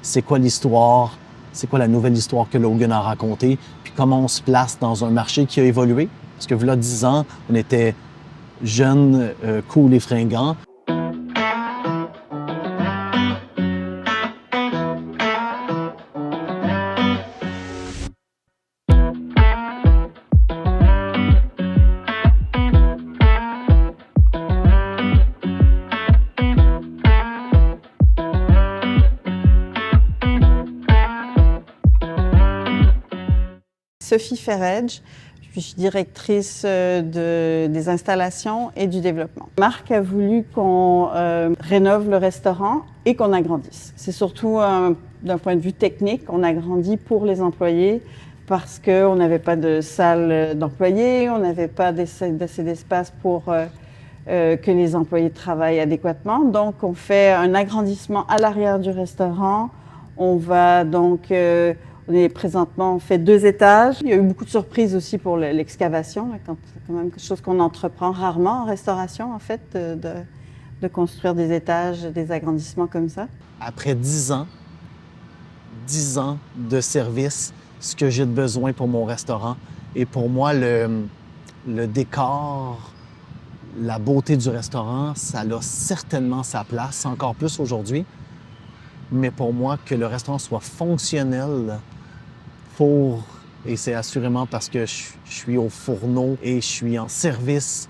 c'est quoi l'histoire, c'est quoi la nouvelle histoire que Logan a racontée, puis comment on se place dans un marché qui a évolué. Parce que voilà 10 ans, on était jeunes, cool et fringants. Sophie Ferredge, je suis directrice des installations et du développement. Marc a voulu qu'on rénove le restaurant et qu'on agrandisse. C'est surtout d'un point de vue technique, on agrandit pour les employés parce qu'on n'avait pas de salle d'employés, on n'avait pas assez d'espace pour que les employés travaillent adéquatement. Donc, on fait un agrandissement à l'arrière du restaurant. On va donc... on est présentement, on fait 2 étages. Il y a eu beaucoup de surprises aussi pour l'excavation. C'est quand même quelque chose qu'on entreprend rarement en restauration, en fait, de construire des étages, des agrandissements comme ça. Après 10 ans de service, ce que j'ai de besoin pour mon restaurant. Et pour moi, le décor, la beauté du restaurant, ça a certainement sa place, encore plus aujourd'hui. Mais pour moi, que le restaurant soit fonctionnel et c'est assurément parce que je suis au fourneau et je suis en service.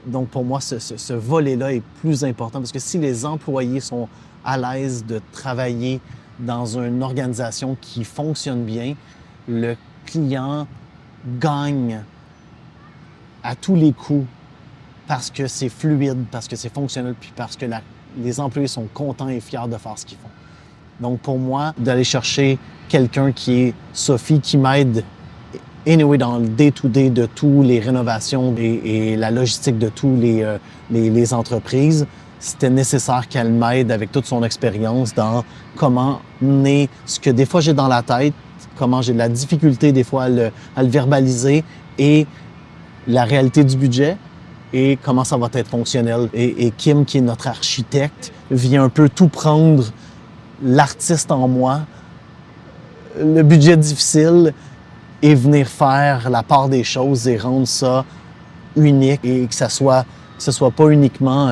Donc pour moi, ce volet-là est plus important parce que si les employés sont à l'aise de travailler dans une organisation qui fonctionne bien, le client gagne à tous les coups parce que c'est fluide, parce que c'est fonctionnel, puis parce que les employés sont contents et fiers de faire ce qu'ils font. Donc, pour moi, d'aller chercher quelqu'un qui est Sophie, qui m'aide anyway dans le day-to-day de toutes les rénovations et la logistique de toutes les entreprises, c'était nécessaire qu'elle m'aide avec toute son expérience dans comment mener ce que des fois j'ai dans la tête, comment j'ai de la difficulté des fois à le verbaliser et la réalité du budget et comment ça va être fonctionnel. Et Kim, qui est notre architecte, vient un peu tout prendre, l'artiste en moi, le budget difficile et venir faire la part des choses et rendre ça unique et que ce soit pas uniquement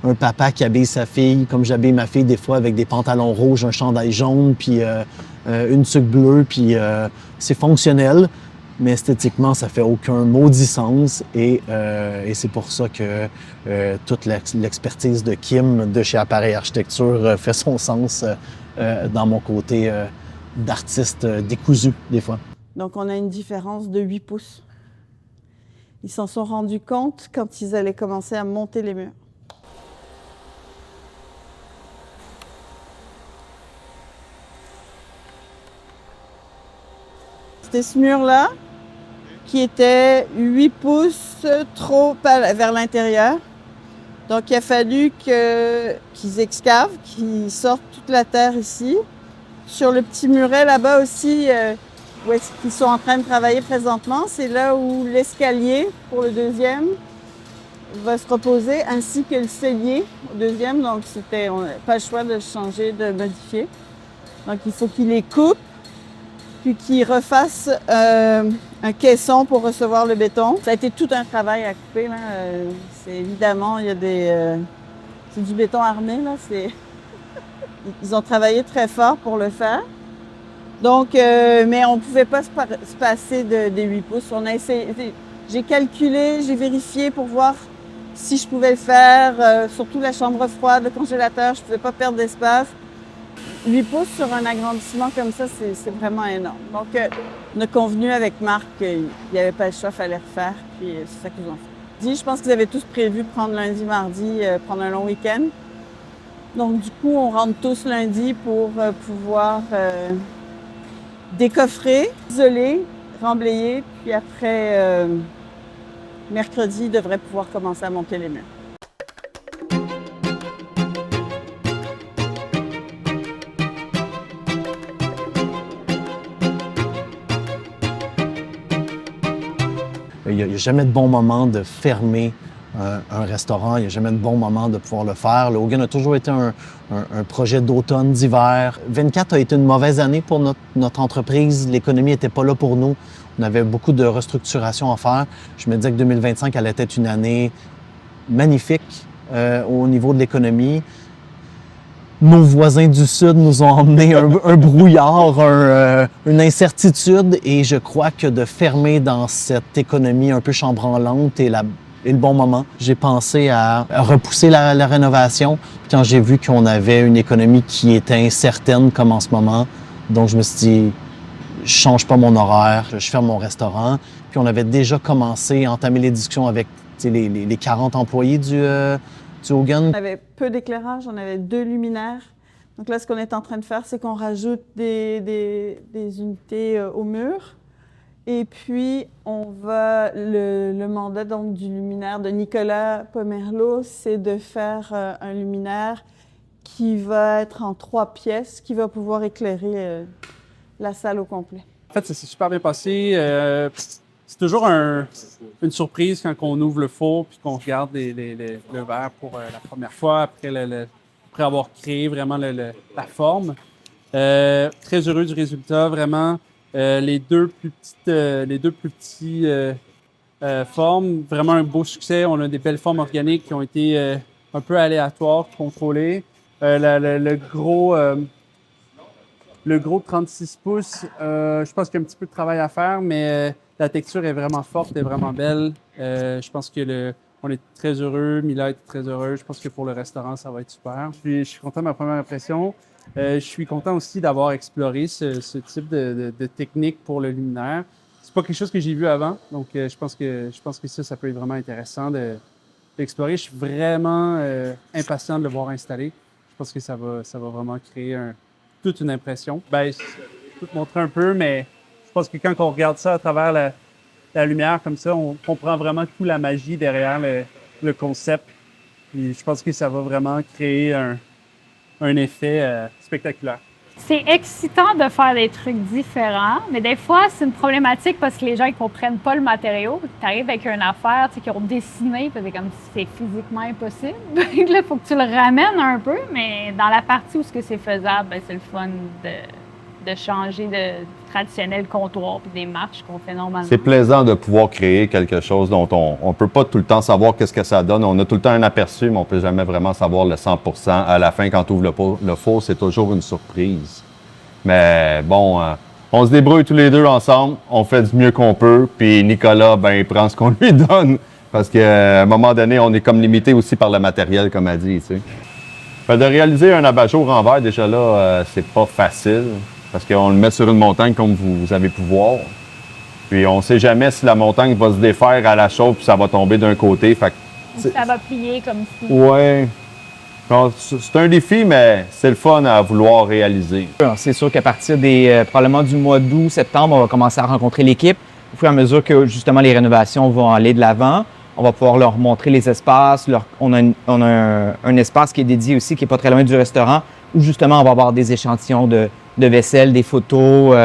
un papa qui habille sa fille comme j'habille ma fille des fois avec des pantalons rouges, un chandail jaune puis une tuque bleue puis c'est fonctionnel mais esthétiquement ça fait aucun maudit sens et c'est pour ça que toute l'expertise de Kim de chez Appareil Architecture fait son sens dans mon côté d'artiste décousu des fois. Donc on a une différence de 8 pouces. Ils s'en sont rendus compte quand ils allaient commencer à monter les murs. C'était ce mur-là qui était 8 pouces trop vers l'intérieur. Donc il a fallu qu'ils excavent, qu'ils sortent toute la terre ici. Sur le petit muret là-bas aussi, où est-ce qu'ils sont en train de travailler présentement, c'est là où l'escalier pour le deuxième va se reposer, ainsi que le cellier au deuxième. Donc on n'a pas le choix de changer, de modifier. Donc il faut qu'ils les coupent, puis qu'ils refassent un caisson pour recevoir le béton. Ça a été tout un travail à couper, là. C'est évidemment, il y a c'est du béton armé, là. Ils ont travaillé très fort pour le faire. Donc, mais on ne pouvait pas se passer des 8 pouces. On a essayé, j'ai calculé, j'ai vérifié pour voir si je pouvais le faire, surtout la chambre froide, le congélateur, je ne pouvais pas perdre d'espace. 8 pouces sur un agrandissement comme ça, c'est vraiment énorme. Donc, on a convenu avec Marc qu'il n'y avait pas le choix, il fallait refaire, puis c'est ça qu'ils ont fait. Je pense qu'ils avaient tous prévu prendre lundi, mardi, prendre un long week-end. Donc, du coup, on rentre tous lundi pour pouvoir décoffrer, isoler, remblayer, puis après, mercredi, ils devraient pouvoir commencer à monter les murs. Il n'y a jamais de bon moment de fermer un restaurant, il n'y a jamais de bon moment de pouvoir le faire. Le Hogan a toujours été un projet d'automne, d'hiver. 24 a été une mauvaise année pour notre entreprise. L'économie n'était pas là pour nous. On avait beaucoup de restructuration à faire. Je me disais que 2025 allait être une année magnifique au niveau de l'économie. Nos voisins du Sud nous ont emmené un brouillard, une incertitude, et je crois que de fermer dans cette économie un peu chambranlante est le bon moment. J'ai pensé à repousser la rénovation quand j'ai vu qu'on avait une économie qui était incertaine comme en ce moment. Donc je me suis dit, je change pas mon horaire, je ferme mon restaurant. Puis on avait déjà commencé à entamer les discussions avec les 40 employés du Hogan. On avait peu d'éclairage, on avait 2 luminaires. Donc là, ce qu'on est en train de faire, c'est qu'on rajoute des unités au mur. Et puis, le mandat donc, du luminaire de Nicolas Pomerleau, c'est de faire un luminaire qui va être en 3 pièces, qui va pouvoir éclairer la salle au complet. En fait, ça s'est super bien passé. C'est toujours une surprise quand on ouvre le four puis qu'on regarde le verre pour la première fois après avoir créé vraiment la forme. Très heureux du résultat, vraiment. Les deux plus petits formes, vraiment un beau succès. On a des belles formes organiques qui ont été un peu aléatoires, contrôlées. Le gros de 36 pouces, je pense qu'il y a un petit peu de travail à faire, mais la texture est vraiment forte et vraiment belle. Je pense que on est très heureux, Mila est très heureux. Je pense que pour le restaurant, ça va être super. Je suis content de ma première impression. Je suis content aussi d'avoir exploré ce type de technique pour le luminaire. C'est pas quelque chose que j'ai vu avant, donc je pense que ça peut être vraiment intéressant d'explorer. Je suis vraiment impatient de le voir installé. Je pense que ça va vraiment créer toute une impression. Je peux te montrer un peu, mais je pense que quand on regarde ça à travers la lumière comme ça, on comprend vraiment toute la magie derrière le concept. Et je pense que ça va vraiment créer un effet spectaculaire. C'est excitant de faire des trucs différents, mais des fois, c'est une problématique parce que les gens ne comprennent pas le matériau. Tu arrives avec une affaire qu'ils ont dessinée, puis c'est comme si c'est physiquement impossible. Là, il faut que tu le ramènes un peu, mais dans la partie où c'est faisable, c'est le fun de changer de traditionnel comptoir puis des marches qu'on fait normalement. C'est plaisant de pouvoir créer quelque chose dont on ne peut pas tout le temps savoir qu'est-ce que ça donne. On a tout le temps un aperçu, mais on ne peut jamais vraiment savoir le 100%. À la fin, quand on ouvre le four, c'est toujours une surprise. Mais bon, on se débrouille tous les deux ensemble, on fait du mieux qu'on peut, puis Nicolas, il prend ce qu'on lui donne. Parce qu'à un moment donné, on est comme limité aussi par le matériel, comme elle dit, tu sais. De réaliser un abat-jour en verre, déjà là, c'est pas facile. Parce qu'on le met sur une montagne comme vous avez pu voir. Puis on ne sait jamais si la montagne va se défaire à la chaude puis ça va tomber d'un côté. Fait que, ça va plier comme si... Oui. C'est un défi, mais c'est le fun à vouloir réaliser. C'est sûr qu'à partir probablement du mois d'août, septembre, on va commencer à rencontrer l'équipe. Au fur et à mesure que justement les rénovations vont aller de l'avant, on va pouvoir leur montrer les espaces. On a un espace qui est dédié aussi, qui n'est pas très loin du restaurant, où justement on va avoir des échantillons de vaisselle, des photos,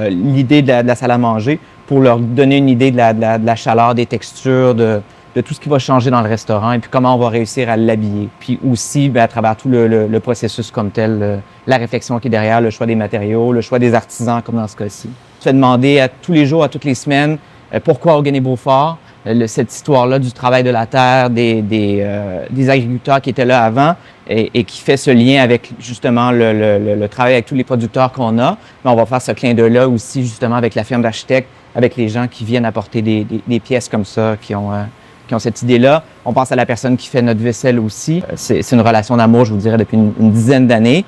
l'idée de la salle à manger pour leur donner une idée de la chaleur, des textures, de tout ce qui va changer dans le restaurant et puis comment on va réussir à l'habiller. Puis aussi, à travers tout le processus comme tel, la réflexion qui est derrière, le choix des matériaux, le choix des artisans comme dans ce cas-ci. Tu fais demander à tous les jours, à toutes les semaines, pourquoi Hogan et Beaufort, cette histoire-là du travail de la terre, des agriculteurs qui étaient là avant et qui fait ce lien avec justement le travail avec tous les producteurs qu'on a. Mais on va faire ce clin d'œil-là aussi justement avec la firme d'architectes, avec les gens qui viennent apporter des pièces comme ça, qui ont cette idée-là. On pense à la personne qui fait notre vaisselle aussi. C'est une relation d'amour, je vous dirais, depuis une dizaine d'années.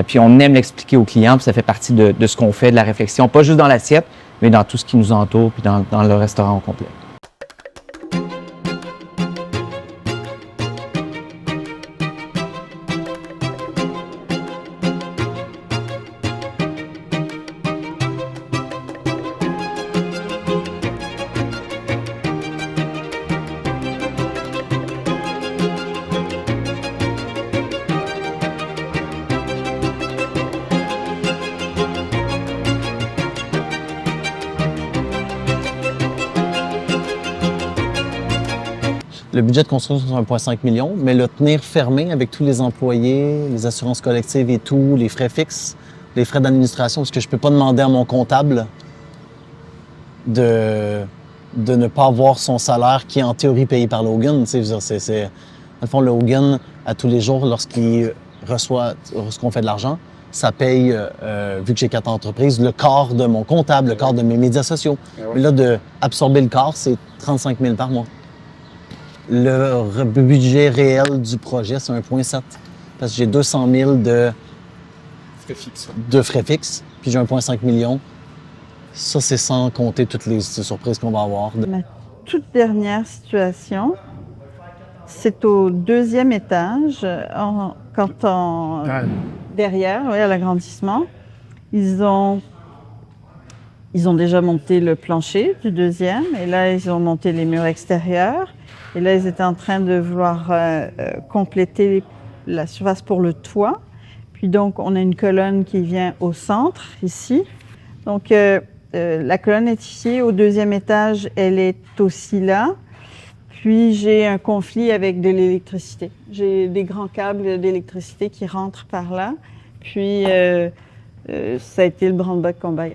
Puis on aime l'expliquer aux clients, puis ça fait partie de ce qu'on fait, de la réflexion, pas juste dans l'assiette, mais dans tout ce qui nous entoure, puis dans le restaurant au complet. Le budget de construction, c'est 1,5 million, mais le tenir fermé avec tous les employés, les assurances collectives et tout, les frais fixes, les frais d'administration, parce que je peux pas demander à mon comptable de ne pas avoir son salaire qui est en théorie payé par le Hogan. Tu sais, je veux dire, dans le fond, le Hogan, à tous les jours, lorsqu'on fait de l'argent, ça paye, vu que j'ai 4 entreprises, le quart de mon comptable, le quart de mes médias sociaux. Mais là, d'absorber le quart, c'est 35 000 par mois. Le budget réel du projet, c'est 1,7. Parce que j'ai 200 000 de frais fixes, puis j'ai 1,5 million. Ça, c'est sans compter toutes les surprises qu'on va avoir. Ma toute dernière situation, c'est au 2e étage, derrière, oui, à l'agrandissement. Ils ont déjà monté le plancher du 2e, et là, ils ont monté les murs extérieurs. Et là, ils étaient en train de vouloir compléter la surface pour le toit. Puis donc, on a une colonne qui vient au centre, ici. Donc, la colonne est ici. Au 2e étage, elle est aussi là. Puis, j'ai un conflit avec de l'électricité. J'ai des grands câbles d'électricité qui rentrent par là. Puis, ça a été le branle-bas de combat.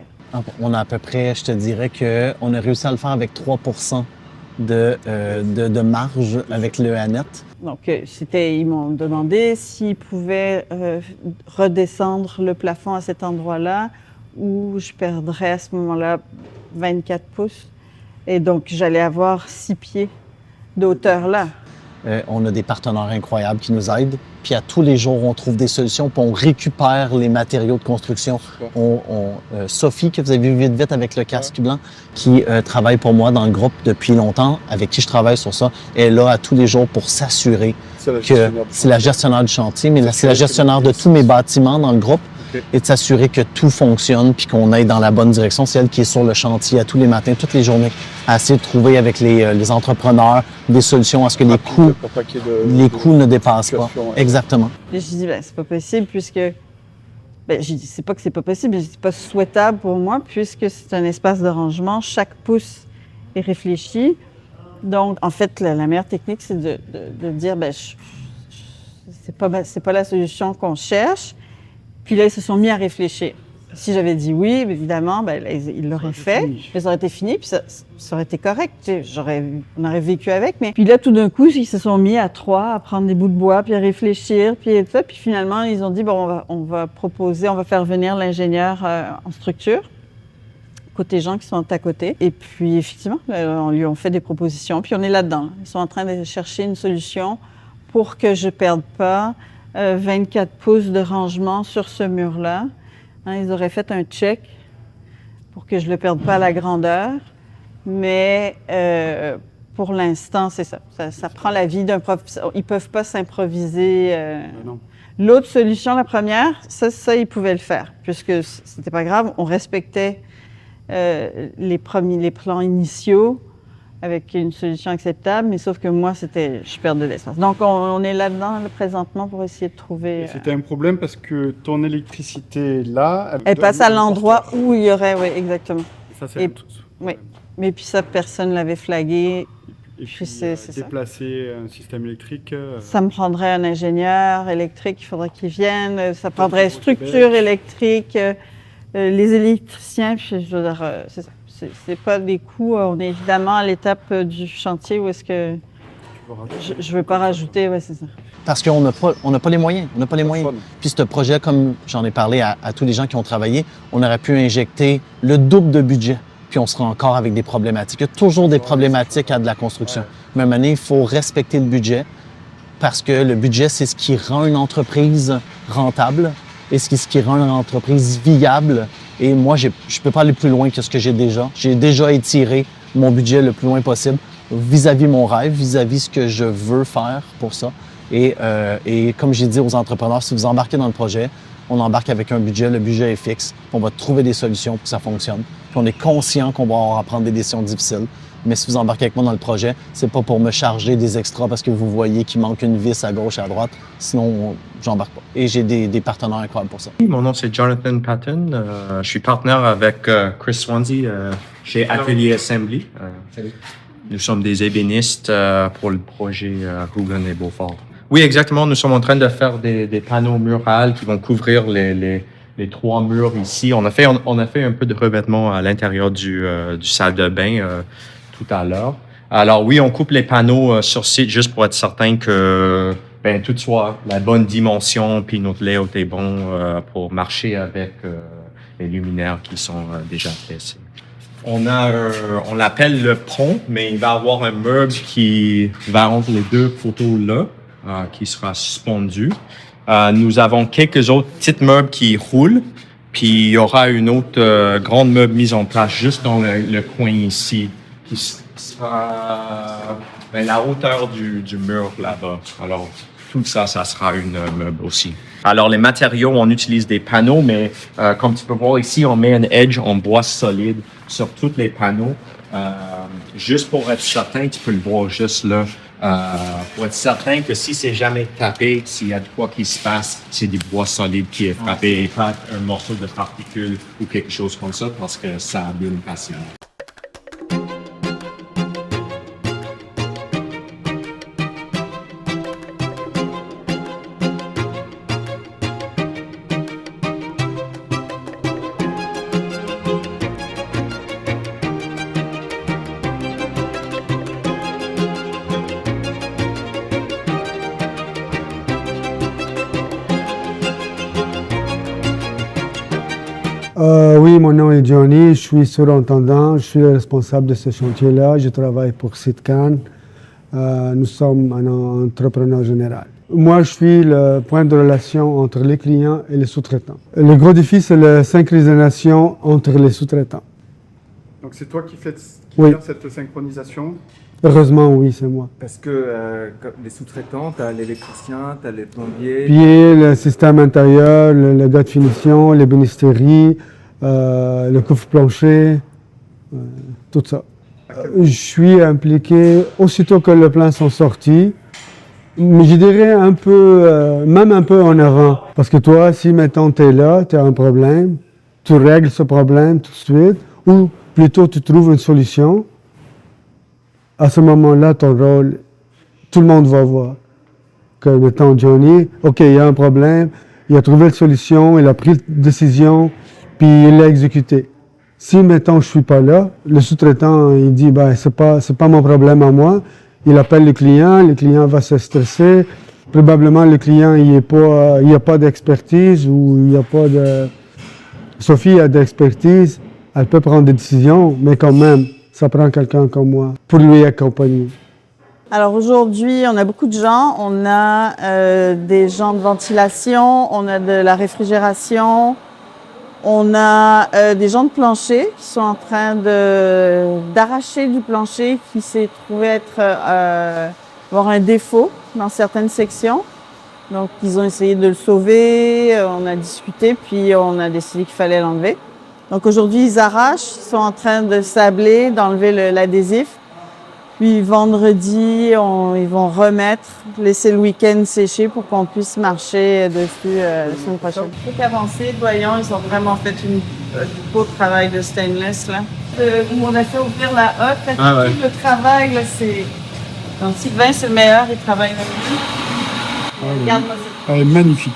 On a à peu près, je te dirais qu'on a réussi à le faire avec 3 % de marge avec le Anet. Donc, ils m'ont demandé s'ils pouvaient redescendre le plafond à cet endroit-là où je perdrais à ce moment-là 24 pouces. Et donc, j'allais avoir 6 pieds de hauteur là. On a des partenaires incroyables qui nous aident. Puis à tous les jours, on trouve des solutions, puis on récupère les matériaux de construction. Sophie, que vous avez vu vite avec le casque blanc, qui travaille pour moi dans le groupe depuis longtemps, avec qui je travaille sur ça, elle est là à tous les jours pour s'assurer que c'est la gestionnaire du chantier, mais c'est la gestionnaire de tous mes bâtiments dans le groupe, et de s'assurer que tout fonctionne puis qu'on aille dans la bonne direction. C'est elle qui est sur le chantier à tous les matins, toutes les journées, à essayer de trouver avec les entrepreneurs des solutions à ce que les coûts ne dépassent pas. Exactement. Et je dis, c'est pas possible puisque... j'ai dit, c'est pas que c'est pas possible, c'est pas souhaitable pour moi puisque c'est un espace de rangement. Chaque pouce est réfléchi. Donc, en fait, la meilleure technique, c'est de dire, c'est pas la solution qu'on cherche. Puis là, ils se sont mis à réfléchir. Si j'avais dit oui, évidemment, ils l'auraient fait. Mais ça aurait été fini, puis ça aurait été correct. Tu sais, on aurait vécu avec. Mais puis là, tout d'un coup, ils se sont mis à 3 à prendre des bouts de bois, puis à réfléchir, puis tout ça. Puis finalement, ils ont dit, on va faire venir l'ingénieur en structure, côté gens qui sont à côté. Et puis, effectivement, on lui a fait des propositions, puis on est là-dedans. Ils sont en train de chercher une solution pour que je perde pas 24 pouces de rangement sur ce mur-là. Ils auraient fait un check pour que je ne le perde pas à la grandeur. Mais pour l'instant, c'est ça. Ça prend la vie d'un professeur. Ils ne peuvent pas s'improviser. L'autre solution, la première, ça, ils pouvaient le faire, puisque c'était pas grave. On respectait les plans initiaux avec une solution acceptable, mais sauf que moi, je perds de l'espace. Donc, on est là-dedans présentement pour essayer de trouver... C'était un problème parce que ton électricité là... Elle passe à l'endroit où il y aurait, oui, exactement. Ça, c'est oui, mais puis ça, personne ne l'avait flagué. Et puis, déplacer un système électrique... Ça me prendrait un ingénieur électrique, il faudrait qu'il vienne. Ça prendrait structure électrique, les électriciens, puis je veux dire, c'est ça. C'est pas des coûts. On est évidemment à l'étape du chantier où est-ce que je veux pas rajouter. Ouais, c'est ça. Parce qu'on n'a pas les moyens. On n'a pas les moyens. Puis ce projet, comme j'en ai parlé à tous les gens qui ont travaillé, on aurait pu injecter le double de budget. Puis on sera encore avec des problématiques. Il y a toujours des problématiques à de la construction. Mais à un moment donné, il faut respecter le budget parce que le budget, c'est ce qui rend une entreprise rentable et c'est ce qui rend une entreprise viable. Et moi, je ne peux pas aller plus loin que ce que j'ai déjà. J'ai déjà étiré mon budget le plus loin possible vis-à-vis mon rêve, vis-à-vis ce que je veux faire pour ça. Et comme j'ai dit aux entrepreneurs, si vous embarquez dans le projet, on embarque avec un budget, le budget est fixe, on va trouver des solutions pour que ça fonctionne. Puis on est conscient qu'on va avoir à prendre des décisions difficiles. Mais si vous embarquez avec moi dans le projet, c'est pas pour me charger des extras parce que vous voyez qu'il manque une vis à gauche, à droite. Sinon, j'embarque pas. Et j'ai des partenaires incroyables pour ça. Mon nom, c'est Jonathan Patton. Je suis partenaire avec Chris Swansea chez Atelier Assembly. Nous sommes des ébénistes pour le projet Hoogland et Beaufort. Oui, exactement. Nous sommes en train de faire des panneaux murales qui vont couvrir les 3 murs ici. On a fait un peu de revêtement à l'intérieur du salle de bain tout à l'heure. Alors oui, on coupe les panneaux sur site juste pour être certain que tout soit la bonne dimension, puis notre layout est bon pour marcher avec les luminaires qui sont déjà placés. On l'appelle le pont, mais il va y avoir un meuble qui va entre les 2 photos là, qui sera suspendu. Nous avons quelques autres petits meubles qui roulent, puis il y aura une autre grande meuble mise en place juste dans le coin ici, qui sera la hauteur du mur là-bas. Alors, tout ça, ça sera une meuble aussi. Alors, les matériaux, on utilise des panneaux, mais comme tu peux voir ici, on met un edge en bois solide sur tous les panneaux. Juste pour être certain, tu peux le voir juste là, pour être certain que si c'est jamais tapé, s'il y a de quoi qui se passe, c'est du bois solide qui est frappé et pas un morceau de particules ou quelque chose comme ça, parce que ça abîme facilement. Oui, mon nom est Johnny, je suis surintendant, je suis le responsable de ce chantier-là, je travaille pour Sitcan. Nous sommes un entrepreneur général. Moi, je suis le point de relation entre les clients et les sous-traitants. Le gros défi, c'est la synchronisation entre les sous-traitants. Donc c'est toi qui fais cette synchronisation? Heureusement, oui, c'est moi. Parce que les sous-traitants, tu as l'électricien, tu as les plombiers. Puis le système intérieur, le gars de finition, l'ébénisterie, le couvre-plancher, tout ça. Je suis impliqué aussitôt que les plans sont sortis, mais je dirais un peu, même un peu en avant. Parce que toi, si mettons tu es là, tu as un problème, tu règles ce problème tout de suite, ou plutôt tu trouves une solution. À ce moment-là, ton rôle, tout le monde va voir que, mettons, Johnny, OK, il y a un problème, il a trouvé la solution, il a pris la décision, puis il l'a exécuté. Si, mettons, je suis pas là, le sous-traitant, il dit, c'est pas mon problème à moi. Il appelle le client va se stresser. Probablement, le client, il n'y a pas d'expertise ou il n'y a pas de... Sophie a d'expertise, elle peut prendre des décisions, mais quand même, ça prend quelqu'un comme moi pour lui accompagner. Alors aujourd'hui, on a beaucoup de gens. On a des gens de ventilation, on a de la réfrigération, on a des gens de plancher qui sont en train d'arracher du plancher qui s'est trouvé avoir un défaut dans certaines sections. Donc ils ont essayé de le sauver, on a discuté, puis on a décidé qu'il fallait l'enlever. Donc aujourd'hui, ils arrachent, ils sont en train de sabler, d'enlever l'adhésif. Puis vendredi, ils vont remettre, laisser le week-end sécher pour qu'on puisse marcher dessus la semaine prochaine. Tout avancé, voyons, ils ont vraiment fait un beau travail de stainless là. Où on a fait ouvrir la hotte, le travail là, c'est... Donc Sylvain, c'est le meilleur, il travaille avec nous. Regarde-moi ça. Elle est magnifique.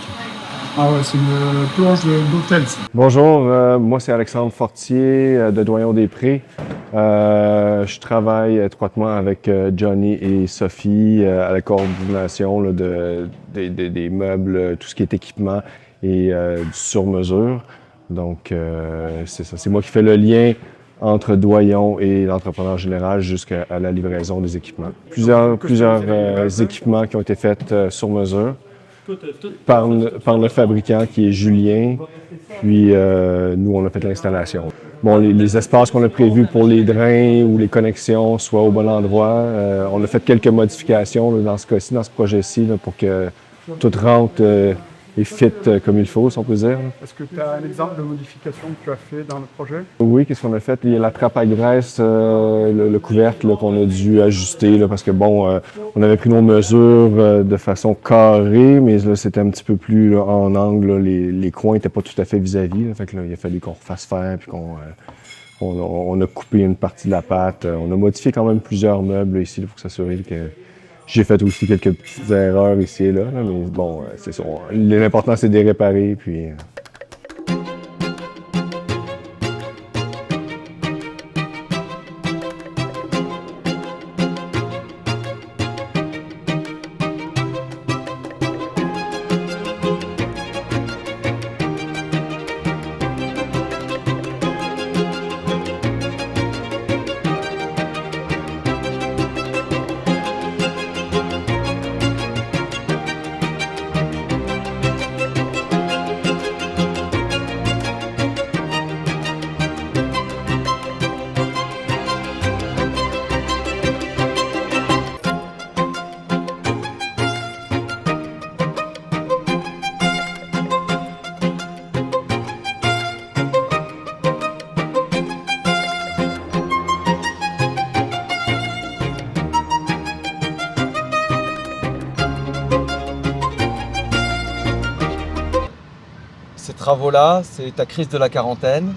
Ah ouais, c'est une planche d'hôtel, ça. Bonjour, moi c'est Alexandre Fortier de Doyon-des-Prés. Je travaille étroitement avec Johnny et Sophie à la coordination là, des meubles, tout ce qui est équipement et du sur-mesure. Donc c'est ça, c'est moi qui fais le lien entre Doyon et l'entrepreneur général jusqu'à la livraison des équipements. Plusieurs équipements qui ont été faits sur mesure. Par le fabricant qui est Julien, puis nous on a fait l'installation. Bon, les espaces qu'on a prévus pour les drains ou les connexions soient au bon endroit. On a fait quelques modifications là, dans ce cas-ci, dans ce projet-ci, là, pour que tout rentre et fit comme il faut, si on peut dire. Est-ce que tu as un exemple de modification que tu as fait dans le projet? Oui, qu'est-ce qu'on a fait? Il y a la trappe à graisse, le couvercle qu'on a dû ajuster, là, parce que bon, on avait pris nos mesures de façon carrée, mais là, c'était un petit peu plus là, en angle. Là, les coins n'étaient pas tout à fait vis-à-vis. Fait que là, il a fallu qu'on refasse faire puis On a coupé une partie de la pâte. On a modifié quand même plusieurs meubles ici. Il faut s'assurer que j'ai fait aussi quelques petites erreurs ici et là. Mais bon, c'est ça. L'important, c'est de les réparer. Puis, Ces travaux-là, c'est ta crise de la quarantaine.